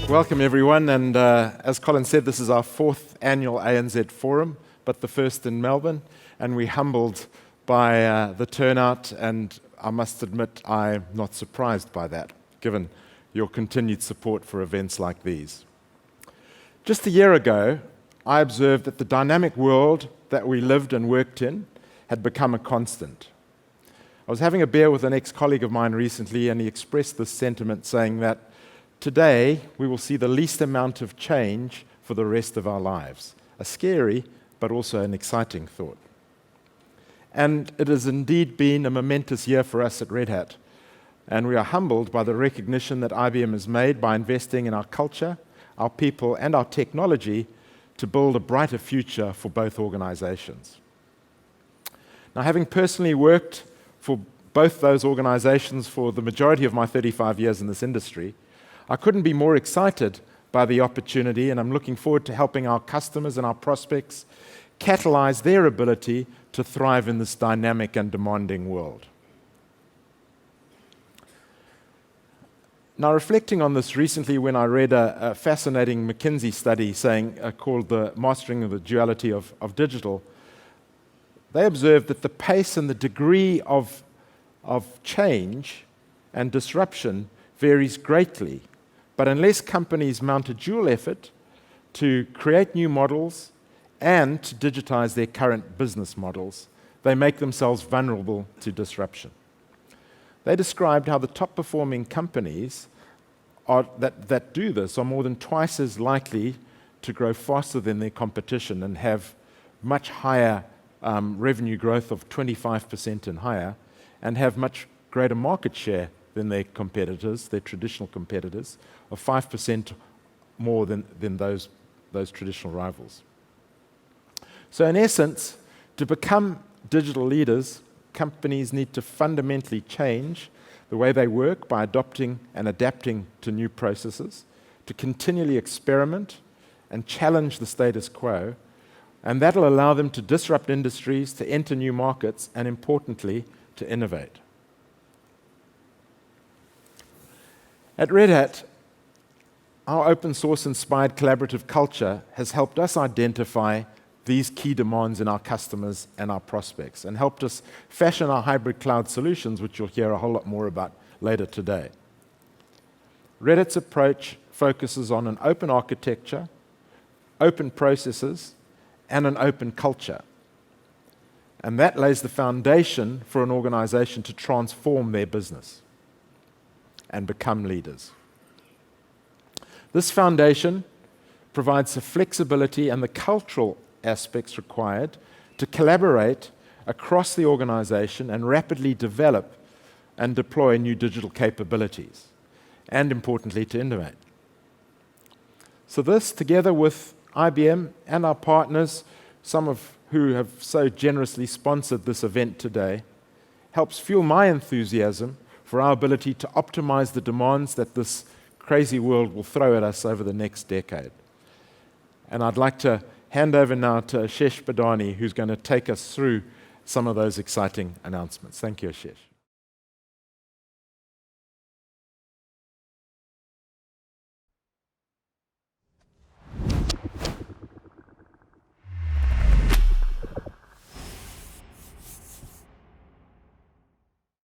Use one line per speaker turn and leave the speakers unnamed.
Welcome everyone, and as Colin said, this is our 4th annual ANZ Forum, but the first in Melbourne, and we're humbled by the turnout, and I must admit I'm not surprised by that, given your continued support for events like these. Just a year ago, I observed that the dynamic world that we lived and worked in had become a constant. I was having a beer with an ex-colleague of mine recently, and he expressed this sentiment, saying that today we will see the least amount of change for the rest of our lives. A scary, but also an exciting thought. And it has indeed been a momentous year for us at Red Hat, and we are humbled by the recognition that IBM has made by investing in our culture, our people, and our technology to build a brighter future for both organizations. Now, having personally worked for both those organizations for the majority of my 35 years in this industry, I couldn't be more excited by the opportunity, and I'm looking forward to helping our customers and our prospects catalyze their ability to thrive in this dynamic and demanding world. Now, reflecting on this recently, when I read a fascinating McKinsey study called the Mastering of the Duality of Digital, they observed that the pace and the degree of change and disruption varies greatly. But unless companies mount a dual effort to create new models and to digitize their current business models, they make themselves vulnerable to disruption. They described how the top-performing companies that do this are more than twice as likely to grow faster than their competition and have much higher revenue growth of 25% and higher, and have much greater market share than their competitors, their traditional competitors, of 5% more than those traditional rivals. So in essence, to become digital leaders, companies need to fundamentally change the way they work by adopting and adapting to new processes, to continually experiment and challenge the status quo, and that'll allow them to disrupt industries, to enter new markets, and importantly, to innovate. At Red Hat, our open source inspired collaborative culture has helped us identify these key demands in our customers and our prospects, and helped us fashion our hybrid cloud solutions, which you'll hear a whole lot more about later today. Red Hat's approach focuses on an open architecture, open processes, and an open culture. And that lays the foundation for an organization to transform their business and become leaders. This foundation provides the flexibility and the cultural aspects required to collaborate across the organization and rapidly develop and deploy new digital capabilities, and importantly, to innovate. So this, together with IBM and our partners, some of who have so generously sponsored this event today, helps fuel my enthusiasm for our ability to optimize the demands that this crazy world will throw at us over the next decade. And I'd like to hand over now to Ashish Badani, who's going to take us through some of those exciting announcements. Thank you, Ashish.